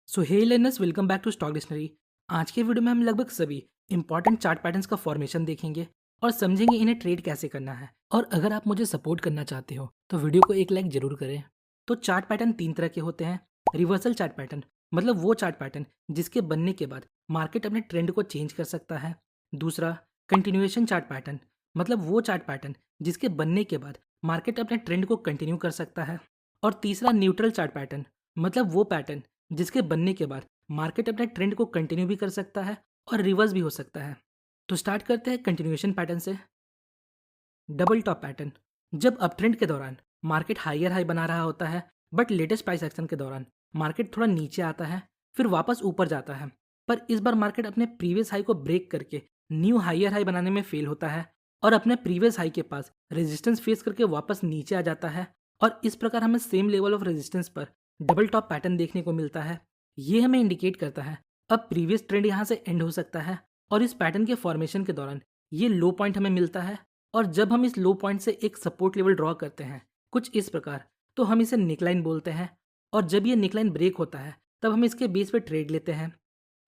So hey learners, welcome back to stock dictionary. आज के video में हम लगभग सभी इंपॉर्टेंट चार्ट पैटर्न्स का फॉर्मेशन देखेंगे और समझेंगे इन्हें ट्रेड कैसे करना है। और अगर आप मुझे सपोर्ट करना चाहते हो तो वीडियो को एक लाइक जरूर करें। तो चार्ट पैटर्न तीन तरह के होते हैं। रिवर्सल चार्ट पैटर्न मतलब वो चार्ट पैटर्न जिसके बनने के बाद मार्केट अपने ट्रेंड को चेंज कर सकता है। दूसरा, कंटिन्यूएशन चार्ट पैटर्न मतलब वो चार्ट पैटर्न जिसके बनने के बाद मार्केट अपने ट्रेंड को कंटिन्यू कर सकता है। और तीसरा, न्यूट्रल चार्ट पैटर्न मतलब वो पैटर्न जिसके बनने के बाद मार्केट अपने ट्रेंड को कंटिन्यू भी कर सकता है और रिवर्स भी हो सकता है। तो स्टार्ट करते हैं कंटिन्यूएशन पैटर्न से। डबल टॉप पैटर्न, जब अप ट्रेंड के दौरान मार्केट हायर हाई बना रहा होता है बट लेटेस्ट प्राइस एक्शन के दौरान मार्केट थोड़ा नीचे आता है फिर वापस ऊपर जाता है, पर इस बार मार्केट अपने प्रीवियस हाई को ब्रेक करके न्यू हायर हाई बनाने में फेल होता है और अपने प्रीवियस हाई के पास रेजिस्टेंस फेस करके वापस नीचे आ जाता है। और इस प्रकार हमें सेम लेवल ऑफ रेजिस्टेंस पर डबल टॉप पैटर्न देखने को मिलता है। ये हमें इंडिकेट करता है अब प्रीवियस ट्रेंड यहाँ से एंड हो सकता है और इस पैटर्न के फॉर्मेशन के दौरान ये लो पॉइंट हमें मिलता है। और जब हम इस लो पॉइंट से एक सपोर्ट लेवल ड्रॉ करते हैं कुछ इस प्रकार, तो हम इसे निकलाइन बोलते हैं। और जब ये निकलाइन ब्रेक होता है तब हम इसके बेस पर ट्रेड लेते हैं।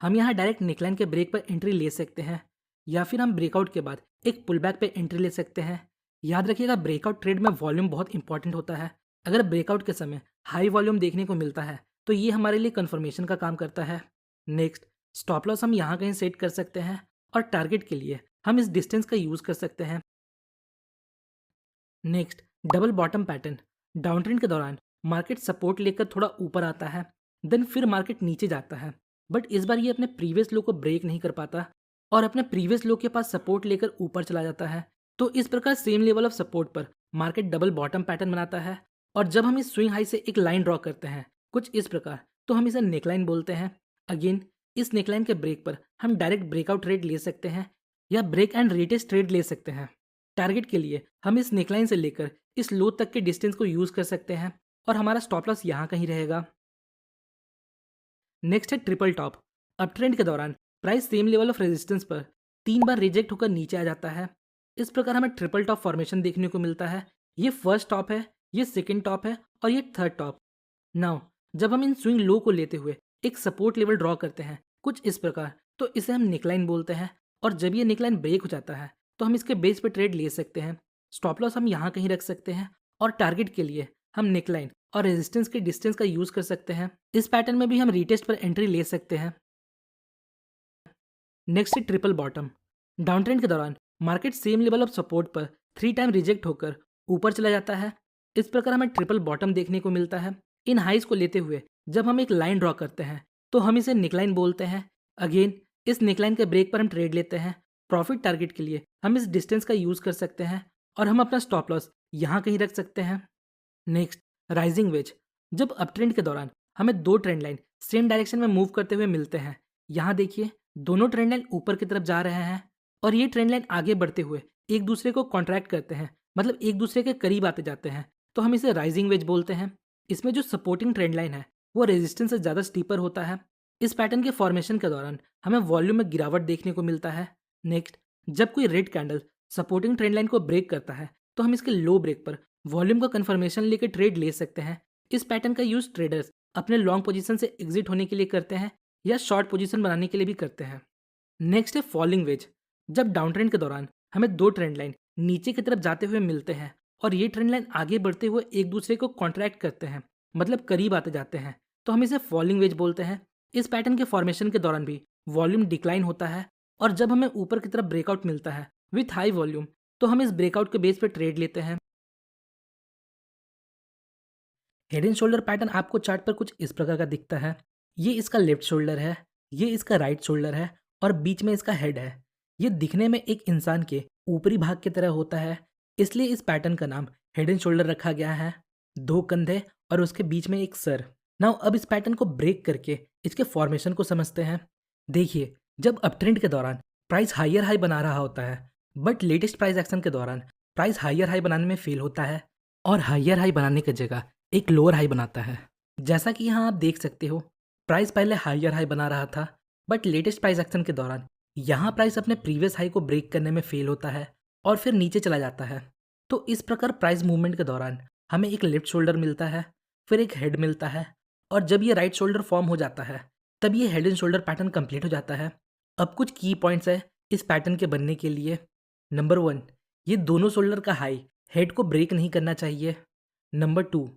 हम यहाँ डायरेक्ट निकलाइन के ब्रेक पर एंट्री ले सकते हैं या फिर हम ब्रेकआउट के बाद एक पुल बैक पे एंट्री ले सकते हैं। याद रखिएगा, ब्रेकआउट ट्रेड में वॉल्यूम बहुत इंपॉर्टेंट होता है। अगर ब्रेकआउट के समय हाई वॉल्यूम देखने को मिलता है तो ये हमारे लिए कंफर्मेशन का काम करता है। नेक्स्ट, स्टॉप लॉस हम यहाँ कहीं सेट कर सकते हैं और टारगेट के लिए हम इस डिस्टेंस का यूज कर सकते हैं। Next, double bottom pattern, down trend के दौरान मार्केट सपोर्ट लेकर थोड़ा ऊपर आता है देन फिर मार्केट नीचे जाता है, बट इस बार ये अपने प्रीवियस लो को ब्रेक नहीं कर पाता और अपने प्रीवियस लो के पास सपोर्ट लेकर ऊपर चला जाता है। तो इस प्रकार सेम लेवल ऑफ सपोर्ट पर मार्केट डबल बॉटम पैटर्न बनाता है। और जब हम इस स्विंग हाई से एक लाइन ड्रॉ करते हैं कुछ इस प्रकार, तो हम इसे नेकलाइन बोलते हैं। अगेन, इस नेकलाइन के ब्रेक पर हम डायरेक्ट ब्रेकआउट ट्रेड ले सकते हैं या ब्रेक एंड रिटेस्ट ट्रेड ले सकते हैं। टारगेट के लिए हम इस नेकलाइन से लेकर इस लो तक के डिस्टेंस को यूज कर सकते हैं और हमारा स्टॉप लॉस यहाँ कहीं रहेगा। नेक्स्ट है ट्रिपल टॉप। अप ट्रेंड के दौरान price same level of resistance पर तीन बार रिजेक्ट होकर नीचे आ जाता है। इस प्रकार हमें ट्रिपल टॉप फॉर्मेशन देखने को मिलता है। ये फर्स्ट टॉप है, ये सेकंड टॉप है और ये थर्ड टॉप। नाउ, जब हम इन स्विंग लो को लेते हुए एक सपोर्ट लेवल ड्रॉ करते हैं कुछ इस प्रकार, तो इसे हम निकलाइन बोलते हैं। और जब ये निकलाइन ब्रेक हो जाता है तो हम इसके बेस पे ट्रेड ले सकते हैं। स्टॉप लॉस हम यहाँ कहीं रख सकते हैं और टारगेट के लिए हम निकलाइन और रेजिस्टेंस के डिस्टेंस का यूज कर सकते हैं। इस पैटर्न में भी हम रीटेस्ट पर एंट्री ले सकते हैं। नेक्स्ट है ट्रिपल बॉटम। डाउन ट्रेंड के दौरान market same level of support पर थ्री टाइम रिजेक्ट होकर ऊपर चला जाता है। इस प्रकार हमें ट्रिपल बॉटम देखने को मिलता है। इन हाइज को लेते हुए जब हम एक लाइन ड्रॉ करते हैं तो हम इसे निकलाइन बोलते हैं। अगेन, इस निकलाइन के ब्रेक पर हम ट्रेड लेते हैं। प्रॉफिट टारगेट के लिए हम इस डिस्टेंस का यूज कर सकते हैं और हम अपना स्टॉप लॉस यहाँ कहीं रख सकते हैं। Next, rising veg. जब अप ट्रेंड के दौरान हमें दो ट्रेंड लाइन सेम डायरेक्शन में मूव करते हुए मिलते हैं। यहाँ देखिए, दोनों ट्रेंड लाइन ऊपर की तरफ जा रहे हैं और ये ट्रेंड लाइन आगे बढ़ते हुए एक दूसरे को कॉन्ट्रैक्ट करते हैं, मतलब एक दूसरे के करीब आते जाते हैं। तो हम इसे राइजिंग वेज बोलते हैं। इसमें जो सपोर्टिंग ट्रेंड लाइन है वो रेजिस्टेंस से ज़्यादा स्टीपर होता है। इस पैटर्न के फॉर्मेशन के दौरान हमें वॉल्यूम में गिरावट देखने को मिलता है। नेक्स्ट, जब कोई red candle supporting trend line को ब्रेक करता है तो हम इसके लो ब्रेक पर वॉल्यूम का कंफर्मेशन लेकर ट्रेड ले सकते हैं। इस पैटर्न का यूज ट्रेडर्स अपने लॉन्ग पोजीशन से एग्जिट होने के लिए करते हैं या शॉर्ट पोजीशन बनाने के लिए भी करते हैं। नेक्स्ट है फॉलिंग वेज। जब डाउन ट्रेंड के दौरान हमें दो ट्रेंड लाइन नीचे की तरफ जाते हुए मिलते हैं और ये ट्रेंड लाइन आगे बढ़ते हुए एक दूसरे को कॉन्ट्रैक्ट करते हैं, मतलब करीब आते जाते हैं, तो हम इसे फॉलिंग वेज बोलते हैं। इस पैटर्न के फॉर्मेशन के दौरान भी वॉल्यूम डिक्लाइन होता है और जब हमें ऊपर की तरफ ब्रेकआउट मिलता है विथ हाई वॉल्यूम, तो हम इस ब्रेकआउट के बेस पे ट्रेड लेते हैं। हेड एंड शोल्डर पैटर्न आपको चार्ट पर कुछ इस प्रकार का दिखता है। ये इसका लेफ्ट शोल्डर है, ये इसका राइट शोल्डर है और बीच में इसका हेड है। ये दिखने में एक इंसान के ऊपरी भाग की तरह होता है, इसलिए इस पैटर्न का नाम हेड एंड शोल्डर रखा गया है। दो कंधे और उसके बीच में एक सर। नाउ, अब इस पैटर्न को ब्रेक करके इसके फॉर्मेशन को समझते हैं। देखिए, जब अपट्रेंड के दौरान प्राइस हायर हाई बना रहा होता है बट लेटेस्ट प्राइस एक्शन के दौरान प्राइस हायर हाई बनाने में फेल होता है और हायर हाई बनाने की जगह एक लोअर हाई बनाता है। जैसा कि यहाँ आप देख सकते हो, प्राइस पहले हायर हाई बना रहा था बट लेटेस्ट प्राइस एक्शन के दौरान यहाँ प्राइस अपने प्रीवियस हाई को ब्रेक करने में फेल होता है और फिर नीचे चला जाता है। तो इस प्रकार प्राइस मूवमेंट के दौरान हमें एक लेफ्ट शोल्डर मिलता है, फिर एक हेड मिलता है और जब ये राइट शोल्डर फॉर्म हो जाता है तब ये head and shoulder pattern complete हो जाता है। अब कुछ की पॉइंट्स है इस पैटर्न के बनने के लिए। नंबर 1, ये दोनों शोल्डर का हाई हेड को ब्रेक नहीं करना चाहिए। नंबर 2,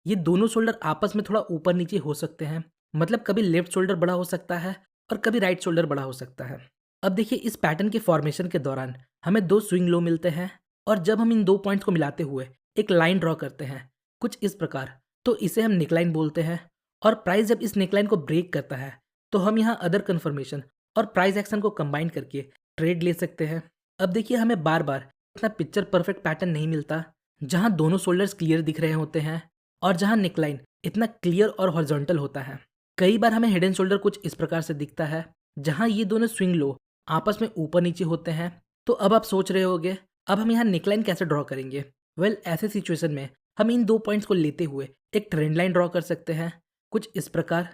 ये दोनों शोल्डर आपस में थोड़ा ऊपर नीचे हो सकते हैं, मतलब कभी लेफ्ट शोल्डर बड़ा हो सकता है और कभी राइट शोल्डर बड़ा हो सकता है। अब देखिए इस पैटर्न के फॉर्मेशन के दौरान हमें 2 स्विंग लो मिलते हैं और जब हम इन 2 पॉइंट्स को मिलाते हुए एक लाइन ड्रॉ करते हैं कुछ इस प्रकार, तो इसे हम नेकलाइन बोलते हैं। और प्राइस जब इस नेकलाइन को ब्रेक करता है तो हम यहाँ अदर कन्फर्मेशन और प्राइस एक्शन को कंबाइन करके ट्रेड ले सकते हैं। अब देखिए हमें बार बार इतना पिक्चर परफेक्ट पैटर्न नहीं मिलता जहाँ दोनों शोल्डर्स क्लियर दिख रहे होते हैं और जहाँ नेकलाइन इतना क्लियर और हॉरिजॉन्टल होता है। कई बार हमें हेड एंड शोल्डर कुछ इस प्रकार से दिखता है जहाँ ये दोनों स्विंग लो आपस में ऊपर नीचे होते हैं। तो अब आप सोच रहे होगे अब हम यहाँ नेकलाइन कैसे ड्रॉ करेंगे। वेल ऐसे सिचुएशन में हम इन 2 पॉइंट्स को लेते हुए एक ट्रेंड लाइन ड्रॉ कर सकते हैं कुछ इस प्रकार।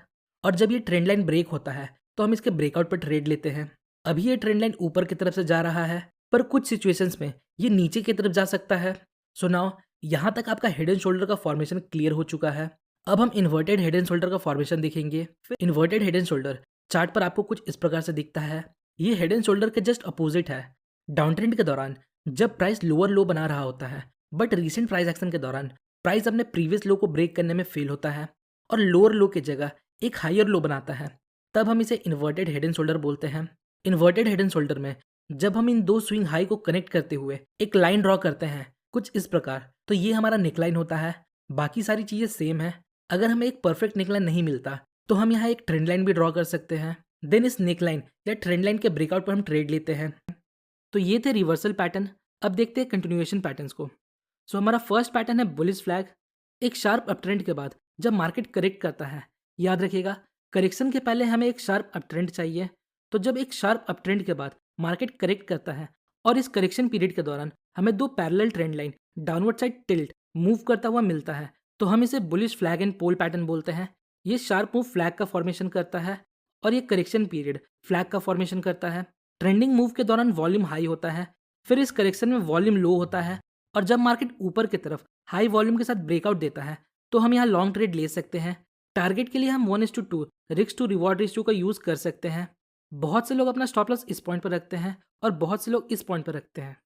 और जब ये ट्रेंड लाइन ब्रेक होता है तो हम इसके ब्रेकआउट पर ट्रेड लेते हैं। अभी ये ट्रेंड लाइन ऊपर की तरफ से जा रहा है पर कुछ सिचुएशंस में ये नीचे की तरफ जा सकता है। सो नाउ यहाँ तक आपका हेड एंड शोल्डर का फॉर्मेशन क्लियर हो चुका है। अब हम इन्वर्टेड हेड एंड शोल्डर का फॉर्मेशन देखेंगे। फिर inverted head and shoulder chart पर आपको कुछ इस प्रकार से दिखता है। ये हेड एंड शोल्डर के जस्ट अपोजिट है। डाउन ट्रेंड के दौरान जब प्राइस लोअर लो बना रहा होता है बट रीसेंट प्राइस एक्शन के दौरान प्राइस अपने प्रीवियस लो को ब्रेक करने में फेल होता है और लोअर लो की जगह एक हायर लो बनाता है, तब हम इसे इन्वर्टेड हेड एंड शोल्डर बोलते हैं। इन्वर्टेड हेड एंड शोल्डर में जब हम इन 2 स्विंग हाई को कनेक्ट करते हुए एक लाइन ड्रॉ करते हैं कुछ इस प्रकार, तो ये हमारा नेकलाइन होता है। बाकी सारी चीज़ें सेम है। अगर हमें एक परफेक्ट नेकलाइन नहीं मिलता तो हम यहाँ एक ट्रेंड लाइन भी ड्रॉ कर सकते हैं। देन इस नेकलाइन या ट्रेंड लाइन के ब्रेकआउट पर हम ट्रेड लेते हैं। तो ये थे रिवर्सल पैटर्न। अब देखते हैं कंटिन्यूएशन पैटर्न्स को। सो हमारा फर्स्ट पैटर्न है बुलिश फ्लैग। एक शार्प अपट्रेंड के बाद जब मार्केट करेक्ट करता है, याद रखिएगा करेक्शन के पहले हमें एक शार्प अपट्रेंड चाहिए। तो जब एक शार्प अपट्रेंड के बाद मार्केट करेक्ट करता है और इस करेक्शन पीरियड के दौरान हमें 2 parallel trend line downward side tilt move करता हुआ मिलता है, तो हम इसे bullish flag and pole pattern बोलते हैं। ये शार्प मूव फ्लैग का फॉर्मेशन करता है और ये करेक्शन पीरियड फ्लैग का फॉर्मेशन करता है। ट्रेंडिंग मूव के दौरान वॉल्यूम हाई होता है, फिर इस करेक्शन में वॉल्यूम लो होता है और जब मार्केट ऊपर की तरफ हाई वॉल्यूम के साथ ब्रेकआउट देता है तो हम यहाँ लॉन्ग ट्रेड ले सकते हैं। टारगेट के लिए हम 1:2 रिस्क टू रिवॉर्ड रेशियो का यूज़ कर सकते हैं। बहुत से लोग अपना स्टॉप लॉस इस पॉइंट पर रखते हैं और बहुत से लोग इस पॉइंट पर रखते हैं।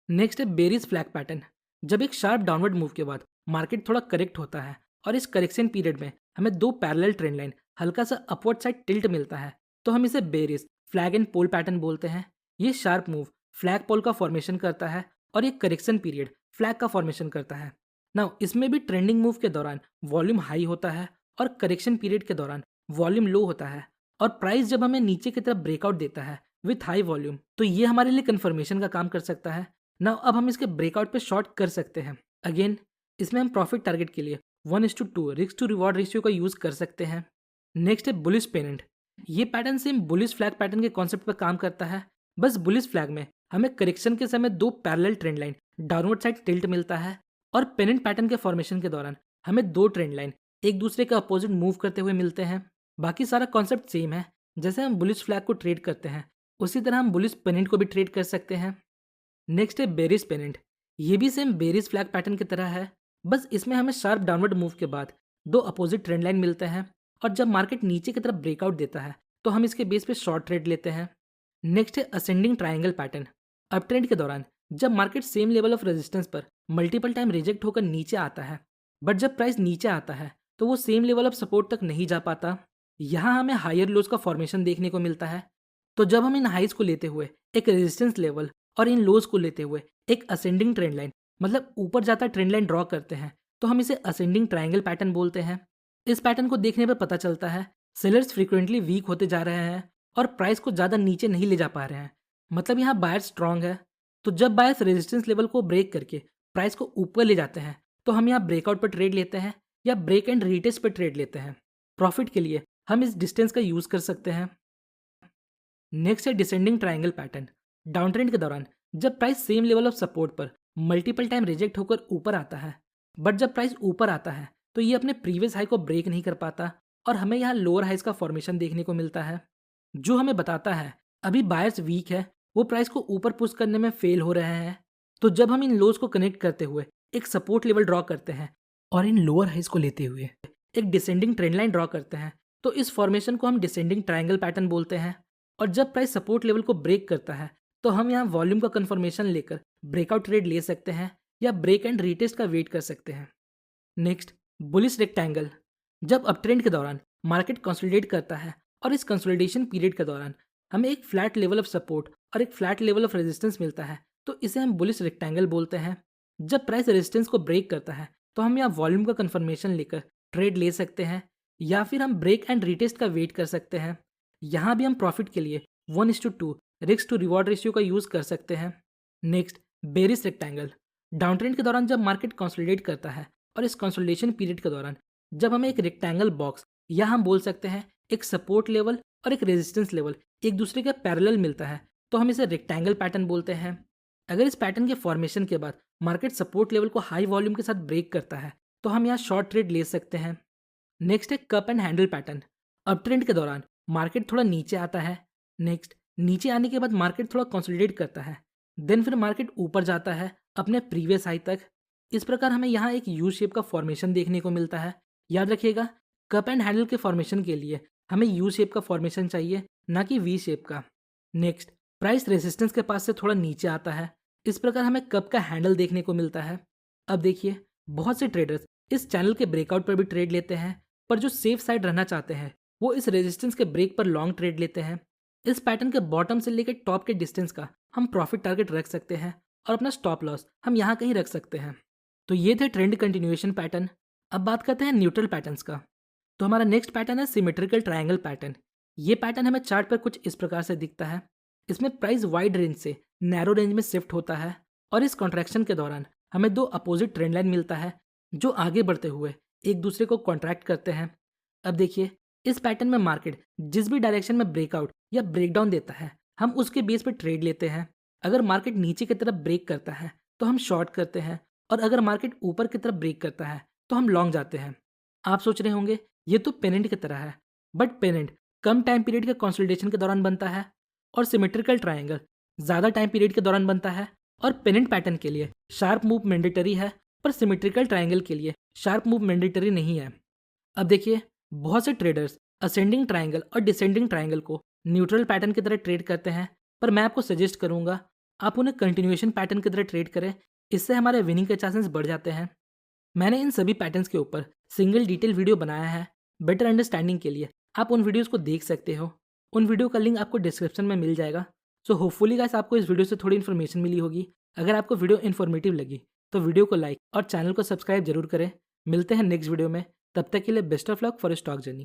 नेक्स्ट है बेरिश फ्लैग पैटर्न। जब एक शार्प डाउनवर्ड मूव के बाद मार्केट थोड़ा करेक्ट होता है और इस करेक्शन पीरियड में हमें 2 पैरेलल ट्रेंड लाइन हल्का सा अपवर्ड साइड टिल्ट मिलता है, तो हम इसे bearish flag and pole pattern बोलते हैं। ये शार्प मूव फ्लैग पोल का फॉर्मेशन करता है और ये करेक्शन पीरियड फ्लैग का फॉर्मेशन करता है। नाउ इसमें भी ट्रेंडिंग मूव के दौरान वॉल्यूम हाई होता है और करेक्शन पीरियड के दौरान वॉल्यूम लो होता है और प्राइस जब हमें नीचे की तरफ ब्रेकआउट देता है विथ हाई वॉल्यूम, तो ये हमारे लिए कन्फर्मेशन का काम कर सकता है। नाउ अब हम इसके ब्रेकआउट पे शॉर्ट कर सकते हैं। अगेन इसमें हम प्रॉफिट टारगेट के लिए 1:2 रिस्क टू रिवॉर्ड रेशियो का यूज़ कर सकते हैं। नेक्स्ट है बुलिश पेनेंट। ये pattern same bullish flag pattern के कॉन्सेप्ट पर काम करता है, बस बुलिश फ्लैग में हमें करेक्शन के समय 2 parallel trend line downward side tilt मिलता है और पेनेंट पैटर्न के फॉर्मेशन के दौरान हमें 2 ट्रेंड लाइन एक दूसरे के अपोजिट मूव करते हुए मिलते हैं। बाकी सारा कॉन्सेप्ट सेम है। जैसे हम बुलिश फ्लैग को ट्रेड करते हैं उसी तरह हम बुलिश पेनेंट को भी ट्रेड कर सकते हैं। नेक्स्ट है बेरिश पेनेंट। ये भी सेम बेरिश फ्लैग पैटर्न की तरह है, बस इसमें हमें शार्प डाउनवर्ड मूव के बाद 2 अपोजिट ट्रेंड लाइन मिलते हैं और जब मार्केट नीचे की तरफ ब्रेकआउट देता है तो हम इसके बेस पे शॉर्ट ट्रेड लेते हैं। नेक्स्ट है ascending triangle pattern. Up trend के दौरान जब market same level of resistance पर मल्टीपल टाइम रिजेक्ट होकर नीचे आता है, बट जब प्राइस नीचे आता है तो वो सेम लेवल ऑफ सपोर्ट तक नहीं जा पाता। यहाँ हमें हायर लोज का फॉर्मेशन देखने को मिलता है। तो जब हम इन हाइज को लेते हुए एक रेजिस्टेंस लेवल और इन लोज को लेते हुए एक असेंडिंग ट्रेंड लाइन मतलब ऊपर जाता ट्रेंड लाइन ड्रॉ करते हैं, तो हम इसे असेंडिंग ट्रायंगल पैटर्न बोलते हैं। इस पैटर्न को देखने पर पता चलता है सेलर्स फ्रीक्वेंटली वीक होते जा रहे हैं और प्राइस को ज़्यादा नीचे नहीं ले जा पा रहे हैं, मतलब यहाँ बायर्स स्ट्रांग है। तो जब बायर्स रेजिस्टेंस लेवल को ब्रेक करके प्राइस को ऊपर ले जाते हैं तो हम यहाँ ब्रेकआउट पर ट्रेड लेते हैं या ब्रेक एंड रीटेस्ट पर ट्रेड लेते हैं। प्रॉफिट के लिए हम इस डिस्टेंस का यूज़ कर सकते हैं। नेक्स्ट है descending triangle pattern. Down trend के दौरान जब price same level of support पर मल्टीपल टाइम रिजेक्ट होकर ऊपर आता है, बट जब प्राइस ऊपर आता है तो ये अपने प्रीवियस हाई को ब्रेक नहीं कर पाता और हमें यहाँ लोअर हाइज का फॉर्मेशन देखने को मिलता है, जो हमें बताता है अभी बायर्स वीक है, वो प्राइस को ऊपर पुश करने में फेल हो रहे हैं। तो जब हम इन लोज को कनेक्ट करते हुए एक सपोर्ट लेवल ड्रॉ करते हैं और इन लोअर हाइज को लेते हुए एक डिसेंडिंग ट्रेंड लाइन ड्रॉ करते हैं तो इस फॉर्मेशन को हम डिसेंडिंग ट्रायंगल पैटर्न बोलते हैं। और जब प्राइस सपोर्ट लेवल को ब्रेक करता है तो हम यहाँ वॉल्यूम का कंफर्मेशन लेकर ब्रेकआउट ट्रेड ले सकते हैं या ब्रेक एंड रीटेस्ट का वेट कर सकते हैं। Next, bullish rectangle. जब अपट्रेंड के दौरान मार्केट कंसोलिडेट करता है और इस कंसोलिडेशन पीरियड के दौरान हमें एक फ्लैट लेवल ऑफ सपोर्ट और एक फ्लैट लेवल ऑफ रेजिस्टेंस मिलता है तो इसे हम बुलिश रेक्टेंगल बोलते हैं। जब प्राइस रेजिस्टेंस को ब्रेक करता है तो हम यहाँ वॉल्यूम का कंफर्मेशन लेकर ट्रेड ले सकते हैं या फिर हम ब्रेक एंड रीटेस्ट का वेट कर सकते हैं। यहाँ भी हम प्रॉफिट के लिए 1:2 रिस्क टू रिवॉर्ड रेशियो का यूज़ कर सकते हैं। Next, bearish rectangle. Down trend के दौरान जब मार्केट कंसोलिडेट करता है और इस कंसोलिडेशन पीरियड के दौरान जब हमें एक रेक्टेंगल बॉक्स या हम बोल सकते हैं एक सपोर्ट लेवल और एक रेजिस्टेंस लेवल एक दूसरे के पैरेलल मिलता है तो हम इसे रेक्टेंगल पैटर्न बोलते हैं। अगर इस पैटर्न के फॉर्मेशन के बाद मार्केट सपोर्ट लेवल को हाई वॉल्यूम के साथ ब्रेक करता है तो हम यहाँ शॉर्ट ट्रेड ले सकते हैं। नेक्स्ट है cup and handle pattern. Up trend के दौरान मार्केट थोड़ा नीचे आता है। नेक्स्ट, नीचे आने के बाद मार्केट थोड़ा कंसोलिडेट करता है, देन फिर मार्केट ऊपर जाता है अपने प्रीवियस हाई तक। इस प्रकार हमें यहाँ एक यू शेप का फॉर्मेशन देखने को मिलता है। याद रखिएगा, कप एंड हैंडल के फॉर्मेशन के लिए हमें यू शेप का फॉर्मेशन चाहिए, ना कि वी शेप का। नेक्स्ट, प्राइस रेजिस्टेंस के पास से थोड़ा नीचे आता है, इस प्रकार हमें कप का हैंडल देखने को मिलता है। अब देखिए, बहुत से ट्रेडर्स इस चैनल के ब्रेकआउट पर भी ट्रेड लेते हैं, पर जो सेफ साइड रहना चाहते हैं वो इस रेजिस्टेंस के ब्रेक पर लॉन्ग ट्रेड लेते हैं। इस पैटर्न के बॉटम से लेकर टॉप के डिस्टेंस का हम प्रॉफिट टारगेट रख सकते हैं और अपना स्टॉप लॉस हम यहाँ कहीं रख सकते हैं। तो ये थे ट्रेंड कंटिन्यूएशन पैटर्न। अब बात करते हैं न्यूट्रल पैटर्न्स का। तो हमारा नेक्स्ट पैटर्न है सिमेट्रिकल ट्रायंगल पैटर्न। ये पैटर्न हमें चार्ट पर कुछ इस प्रकार से दिखता है। इसमें प्राइस वाइड रेंज से नैरो रेंज में शिफ्ट होता है और इस कॉन्ट्रैक्शन के दौरान हमें दो अपोजिट ट्रेंड लाइन मिलता है जो आगे बढ़ते हुए एक दूसरे को कॉन्ट्रैक्ट करते हैं। अब देखिए, इस पैटर्न में मार्केट जिस भी डायरेक्शन में ब्रेकआउट या ब्रेकडाउन देता है हम उसके बेस पर ट्रेड लेते हैं। अगर मार्केट नीचे की तरफ ब्रेक करता है तो हम शॉर्ट करते हैं और अगर मार्केट ऊपर की तरफ ब्रेक करता है तो हम लॉन्ग जाते हैं। आप सोच रहे होंगे ये तो पेनेंट की तरह है, but pennant come time period के कंसोलिडेशन के दौरान बनता है और सिमेट्रिकल ट्रायंगल ज़्यादा टाइम पीरियड के दौरान बनता है। और पेनेंट पैटर्न के लिए शार्प मूव मैंडेटरी है, पर सिमेट्रिकल ट्रायंगल के लिए शार्प मूव मैंडेटरी नहीं है। अब देखिए, बहुत से ट्रेडर्स असेंडिंग ट्रायंगल और डिसेंडिंग ट्रायंगल को न्यूट्रल पैटर्न की तरह ट्रेड करते हैं, पर मैं आपको सजेस्ट करूंगा आप उन्हें कंटिन्यूएशन पैटर्न की तरह ट्रेड करें। इससे हमारे विनिंग के चांसेस बढ़ जाते हैं। मैंने इन सभी पैटर्न्स के ऊपर सिंगल डिटेल वीडियो बनाया है। बेटर अंडरस्टैंडिंग के लिए आप उन वीडियोस को देख सकते हो। उन वीडियो का लिंक आपको डिस्क्रिप्शन में मिल जाएगा। सो होपफुली गाइस आपको इस वीडियो से थोड़ी इन्फॉर्मेशन मिली होगी। अगर आपको वीडियो इन्फॉर्मेटिव लगी तो वीडियो को लाइक और चैनल को सब्सक्राइब जरूर करें। मिलते हैं नेक्स्ट वीडियो में, तब तक के लिए best of luck for stock journey.